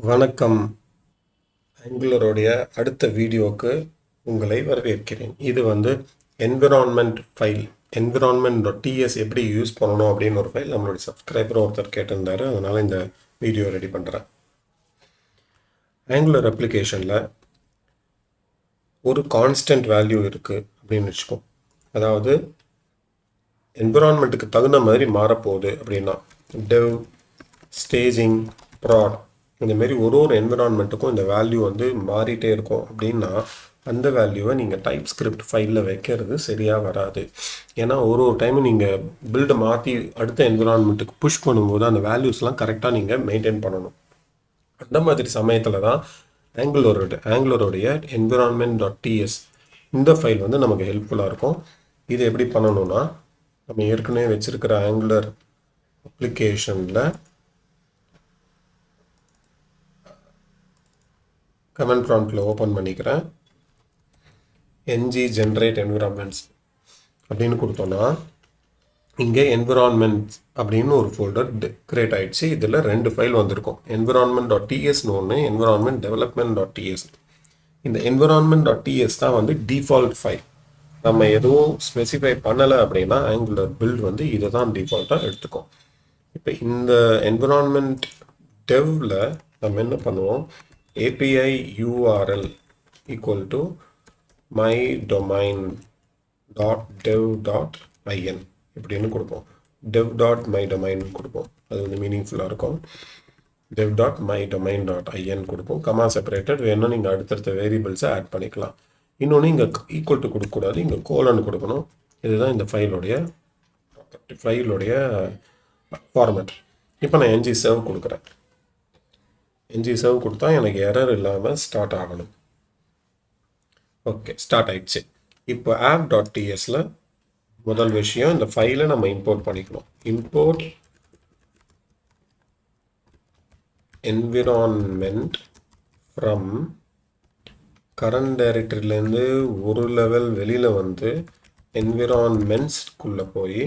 வணக்கம். ஆங்குலருடைய அடுத்த வீடியோவுக்கு உங்களை வரவேற்கிறேன். இது என்விரான்மெண்ட் ஃபைல் environment.ts எப்படி யூஸ் பண்ணணும் அப்படின்னு ஒரு ஃபைல் நம்மளுடைய சப்ஸ்கிரைபர் ஒருத்தர் கேட்டிருந்தாரு. அதனால் இந்த வீடியோ ரெடி பண்ணுறேன். ஆங்குலர் அப்ளிகேஷனில் ஒரு கான்ஸ்டன்ட் வேல்யூ இருக்குது அப்படின்னு வச்சுக்கோ. அதாவது என்விரான்மெண்ட்டுக்கு தகுந்த மாதிரி மாறப்போகுது அப்படின்னா டெவ், ஸ்டேஜிங், ப்ராட் இந்தமாரி ஒரு என்விரான்மெண்ட்டுக்கும் இந்த வேல்யூ மாறிட்டே இருக்கும் அப்படின்னா அந்த வேல்யூவை நீங்கள் டைப் ஸ்கிரிப்ட் ஃபைலில் வைக்கிறது சரியாக வராது. ஏன்னா ஒரு டைமும் நீங்கள் பில்டை மாற்றி அடுத்த என்விரான்மெண்ட்டுக்கு புஷ் பண்ணும்போது அந்த வேல்யூஸ்லாம் கரெக்டாக நீங்கள் மெயின்டைன் பண்ணணும். அந்த மாதிரி சமயத்தில் தான் ஆங்குலருடைய environment.ts இந்த ஃபைல் நமக்கு ஹெல்ப்ஃபுல்லாக இருக்கும். இது எப்படி பண்ணணும்னா நம்ம ஏற்கனவே வச்சுருக்கிற ஆங்குலர் அப்ளிகேஷனில் கமெண்ட் ப்ராம்ப்டில் ஓப்பன் பண்ணிக்கிறேன். ng generate environments அப்படின்னு கொடுத்தோன்னா இங்கே என்விரான்மெண்ட்ஸ் அப்படின்னு ஒரு ஃபோல்டர் கிரியேட் ஆகிடுச்சு. இதில் 2 ஃபைல் வந்திருக்கும். environment.tsன்னு ஒன்று, environment development.ts. இந்த environment.ts தான் டிஃபால்ட் ஃபைல். நம்ம எதுவும் ஸ்பெசிஃபை பண்ணலை அப்படின்னா ஆங்குலர் பில்ட் இதை தான் டிஃபால்ட்டாக எடுத்துக்கும். இப்போ இந்த என்விரான்மெண்ட் டெவ்வில் நம்ம என்ன பண்ணுவோம், API URL equal to mydomain.dev.in இப்படின்னு கொடுப்போம். dev.mydomain கொடுப்போம். அது மீனிங்ஃபுல்லாக இருக்கும். dev.mydomain.in கொடுப்போம். Comma separated. வேணும்னா நீங்கள் அடுத்தடுத்த வேரியபிள்ஸை ஆட் பண்ணிக்கலாம். இன்னொன்று இங்கே ஈக்குவல் டு கொடுக்கக்கூடாது, இங்கே கோலன் கொடுக்கணும். இதுதான் இந்த ஃபைலோடைய ஃபார்மேட். இப்போ நான் ng serve கொடுக்குறேன். ng serve கொடுத்தா எனக்கு எரர் இல்லாமல் ஸ்டார்ட் ஆகணும். ஓகே, ஸ்டார்ட் ஆயிடுச்சு. இப்போ app.tsல முதல் விஷயம் இந்த ஃபைலை நம்ம இம்போர்ட் பண்ணிக்கணும். இம்போர்ட் environment ஃப்ரம் கரண்ட் டைரக்டரியிலேருந்து ஒரு லெவல் வெளியில் என்விரான்மெண்ட்ஸ்குள்ளே போய்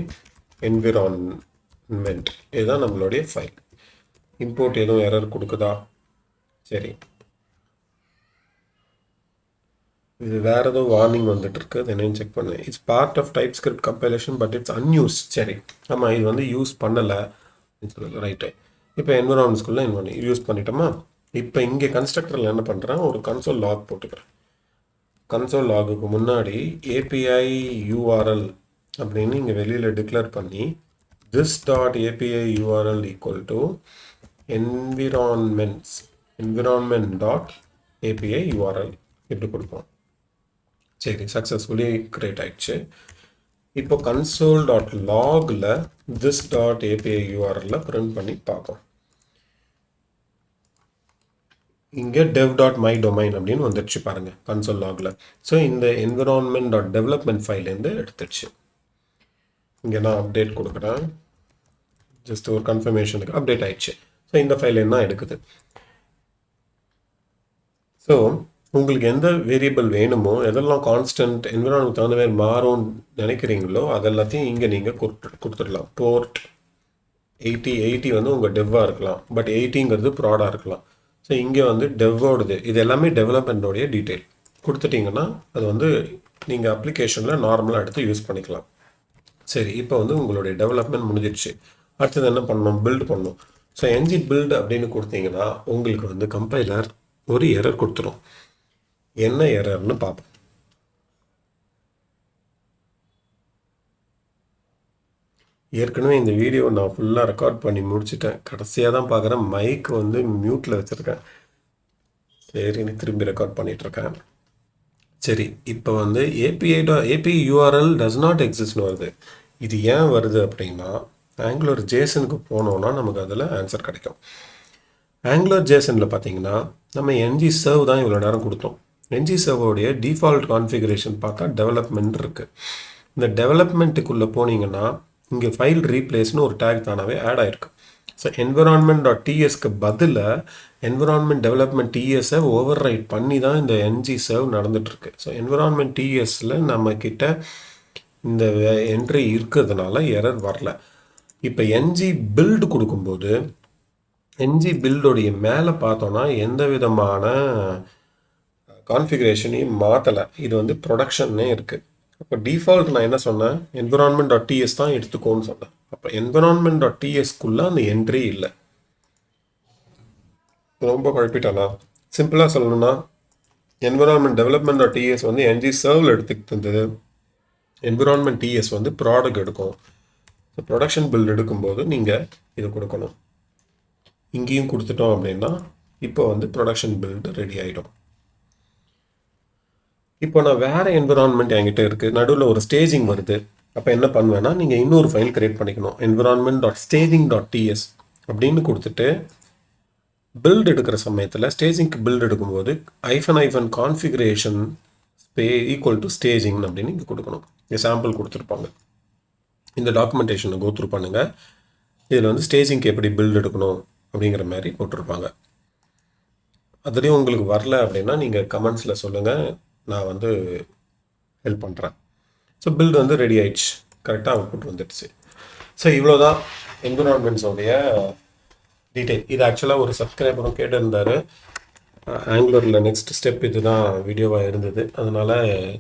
என்விரான்மெண்ட் இதுதான் நம்மளுடைய ஃபைல். இம்போர்ட் எதுவும் எரர் கொடுக்குதா? சரி, இது வேறு ஏதோ வார்னிங் வந்துட்டுருக்கு. அது என்னன்னு செக் பண்ணேன். It's part of TypeScript compilation but it's unused. சரி, ஆமாம், இது யூஸ் பண்ணலை அப்படின்னு சொல்லுது. ரைட்டு. இப்போ என்விரான்மெண்ட்ஸ்குள்ளே யூஸ் பண்ணிட்டோமா. இப்போ இங்கே கன்ஸ்ட்ரக்டரில் என்ன பண்ணுறேன், ஒரு கன்சோல் லாக் போட்டுக்கிறேன். கன்சோல் லாகுக்கு முன்னாடி API URL அப்படின்னு இங்கே வெளியில் டிக்ளேர் பண்ணி this.api URL equal to environment.api URL இப்படி கொடுப்போம். சரி, சக்ஸஸ்ஃபுல்லி கிரியேட் ஆயிடுச்சு. இப்போ console.logல this.api URL பிரிண்ட் பண்ணி பார்ப்போம். இங்கே dev.mydomain அப்படின்னு வந்துடுச்சு பாருங்க கன்சோல் லாகில். ஸோ இந்த environment.development ஃபைல்லேருந்து எடுத்துடுச்சு. இங்கே நான் அப்டேட் கொடுக்குறேன். ஜஸ்ட் ஒரு கன்ஃபர்மேஷனுக்கு அப்டேட் ஆயிடுச்சு. ஸோ இந்த ஃபைல் என்ன எடுக்குது. ஸோ உங்களுக்கு எந்த வேரியபிள் வேணுமோ, எதெல்லாம் கான்ஸ்டன்ட் என்விரான்மெண்ட் தகுந்த மாதிரி மாறும்னு நினைக்கிறீங்களோ அதெல்லாத்தையும் இங்கே நீங்கள் கொடுத்துடலாம். போர்ட் 80 உங்கள் டெவ்வாக இருக்கலாம், பட் 80ங்கிறது ப்ராடாக இருக்கலாம். ஸோ இங்கே டெவ்வோடது இது எல்லாமே டெவலப்மெண்ட்டோடைய டீட்டெயில் கொடுத்துட்டிங்கன்னா அது நீங்கள் அப்ளிகேஷனில் நார்மலாக எடுத்து யூஸ் பண்ணிக்கலாம். சரி, இப்போ உங்களுடைய டெவலப்மெண்ட் முடிஞ்சிடுச்சு. அடுத்தது என்ன பண்ணணும், பில்ட் பண்ணணும். ஸோ ng பில்ட் அப்படின்னு கொடுத்தீங்கன்னா உங்களுக்கு கம்பைலர் ஒரு எரர் கொடுத்துரும். என்ன எரர்னு பார்ப்போம். ஏற்கனவே இந்த வீடியோ நான் ஃபுல்லாக ரெக்கார்ட் பண்ணி முடிச்சுட்டேன். கடைசியாக தான் பார்க்குறேன் மைக் மியூட்டில் வச்சுருக்கேன். சரி, திரும்பி ரெக்கார்ட் பண்ணிகிட்ருக்கேன். சரி, இப்போ API URL டஸ் நாட் எக்ஸிஸ்ட்னு வருது. இது ஏன் வருது அப்படின்னா ஆங்குலர் ஜேசனுக்கு போனோன்னா நமக்கு அதில் ஆன்சர் கிடைக்கும். ஆங்குலர் ஜேசனில் பார்த்தீங்கன்னா நம்ம ng serve தான் இவ்வளோ நேரம் கொடுத்தோம். ng serveோடைய டிஃபால்ட் கான்ஃபிகரேஷன் பார்த்தா டெவலப்மெண்ட் இருக்குது. இந்த டெவலப்மெண்ட்டுக்குள்ளே போனீங்கன்னா இங்கே ஃபைல் ரீப்ளேஸ்னு ஒரு டேக் தானாகவே ஆட் ஆகிருக்கு. ஸோ environment.tsக்கு பதிலாக environment development TSஐ ஓவர் ரைட் பண்ணி தான் இந்த ng serve நடந்துகிட்ருக்கு. ஸோ environment TSல நம்மக்கிட்ட இந்த என்ட்ரி இருக்கிறதுனால எரர் வரல. இப்போ ng build கொடுக்கும்போது என்ஜி பில்டோடைய மேலே பார்த்தோன்னா எந்த விதமான கான்ஃபிகரேஷனையும் மாற்றலை. இது வந்து ப்ரொடக்ஷன்னே இருக்குது. அப்போ டிஃபால்ட் நான் என்ன சொன்னேன், என்விரான்மெண்ட் டாட் டிஎஸ் தான் எடுத்துக்கோன்னு சொன்னேன். அப்போ என்விரான்மெண்ட் டாட் டிஎஸ்க்குள்ளே அந்த என்ட்ரி இல்லை. ரொம்ப குழப்பிட்டானா? சிம்பிளாக சொல்லணும்னா என்விரான்மெண்ட் டெவலப்மெண்ட் டாட் டிஎஸ் வந்து என்ஜி சர்வில் எடுத்துக்கிட்டு இருந்தது. என்விரான்மெண்ட் டிஎஸ் வந்து ப்ராடக்ட் எடுக்கும். ப்ரொடக்ஷன் பில்ட் எடுக்கும்போது நீங்கள் இது கொடுக்கணும். இங்கேயும் கொடுத்துட்டோம் அப்படின்னா இப்போ வந்து ப்ரொடக்ஷன் பில்டு ரெடி ஆகிடும். இப்போ நான் வேறு என்விரான்மெண்ட் என்கிட்ட இருக்குது, நடுவில் ஒரு ஸ்டேஜிங் வருது. அப்போ என்ன பண்ணுவேன்னா நீங்கள் இன்னொரு ஃபைல் கிரியேட் பண்ணிக்கணும். Environment dot staging dot TS அப்படின்னு கொடுத்துட்டு பில்டு எடுக்கிற சமயத்தில் ஸ்டேஜிங்க்கு பில்டு எடுக்கும்போது ஐஃபன் கான்ஃபிகரேஷன் ஈக்குவல் டு ஸ்டேஜிங் அப்படின்னு இங்கே கொடுக்கணும். இங்கே சாம்பிள் கொடுத்துருப்பாங்க. இந்த டாக்குமெண்டேஷனை கோத்ரூ பண்ணுங்கள். இதில் வந்து ஸ்டேஜிங்க்கு எப்படி பில்டு எடுக்கணும் அப்படிங்கிற மாதிரி போட்டிருப்பாங்க. அதுலேயும் உங்களுக்கு வரல அப்படின்னா நீங்கள் கமெண்ட்ஸில் சொல்லுங்கள், நான் வந்து ஹெல்ப் பண்ணுறேன். ஸோ பில்டு வந்து ரெடி ஆயிடுச்சு, கரெக்டாக அவுட்புட் வந்துடுச்சு. ஸோ இவ்வளோ தான் என்விரான்மெண்ட்ஸோடைய டீட்டெயில். இது ஆக்சுவலாக ஒரு சப்ஸ்கிரைபரும் கேட்டிருந்தார். ஆங்குலரில் நெக்ஸ்ட் ஸ்டெப் இது தான் வீடியோவாக இருந்தது. அதனால்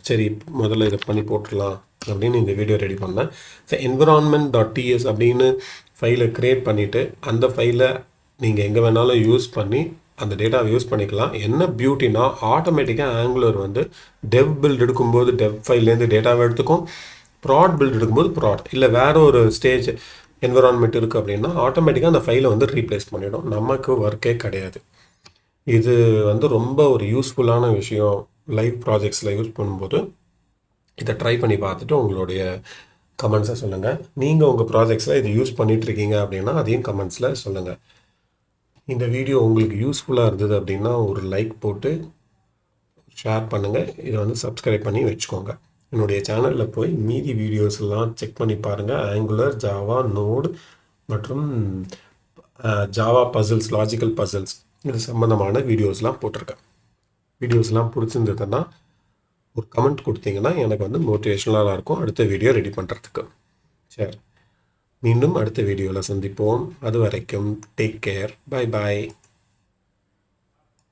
சரி முதல்ல இதை பண்ணி போட்டுடலாம் அப்படின்னு இந்த வீடியோ ரெடி பண்ணேன். ஸோ என்விரான்மெண்ட் டாட் டிஎஸ் அப்படின்னு ஃபைலை க்ரியேட் பண்ணிவிட்டு அந்த ஃபைலை நீங்கள் எங்கே வேணாலும் யூஸ் பண்ணி அந்த டேட்டாவை யூஸ் பண்ணிக்கலாம். என்ன பியூட்டினா ஆட்டோமேட்டிக்காக ஆங்குலர் வந்து டெவ் பில்ட் எடுக்கும்போது டெவ் ஃபைல்லேருந்து டேட்டாவை எடுத்துக்கும், ப்ராட் பில்ட் எடுக்கும்போது ப்ராட் இல்லை வேறு ஒரு ஸ்டேஜ் என்விரான்மெண்ட் இருக்குது அப்படின்னா ஆட்டோமேட்டிக்காக அந்த ஃபைலை வந்து ரீப்ளேஸ் பண்ணிவிடும். நமக்கு ஒர்க்கே கிடையாது. இது வந்து ரொம்ப ஒரு யூஸ்ஃபுல்லான விஷயம். லைவ் ப்ராஜெக்ட்ஸில் யூஸ் பண்ணும்போது இதை ட்ரை பண்ணி பார்த்துட்டு உங்களுடைய கமெண்ட்ஸை சொல்லுங்கள். நீங்கள் உங்கள் ப்ராஜெக்ட்ஸில் இதை யூஸ் பண்ணிகிட்ருக்கீங்க அப்படின்னா அதையும் கமெண்ட்ஸில் சொல்லுங்கள். இந்த வீடியோ உங்களுக்கு யூஸ்ஃபுல்லாக இருந்தது அப்படின்னா ஒரு லைக் போட்டு ஷேர் பண்ணுங்கள். இதை வந்து சப்ஸ்கிரைப் பண்ணி வச்சுக்கோங்க. என்னுடைய சேனலில் போய் மீதி வீடியோஸ் எல்லாம் செக் பண்ணி பாருங்கள். ஆங்குலர், ஜாவா, நோடு மற்றும் ஜாவா பசில்ஸ், லாஜிக்கல் பசில்ஸ் இது சம்மந்தமான வீடியோஸ்லாம் போட்டிருக்கேன். வீடியோஸ்லாம் பிடிச்சிருந்ததுன்னா ஒரு கமெண்ட் கொடுத்தீங்கன்னா எனக்கு வந்து மோட்டிவேஷனலாக இருக்கும் அடுத்த வீடியோ ரெடி பண்ணுறதுக்கு. சரி, மீண்டும் அடுத்த வீடியோவில் சந்திப்போம். அது வரைக்கும் டேக் கேர். Bye bye.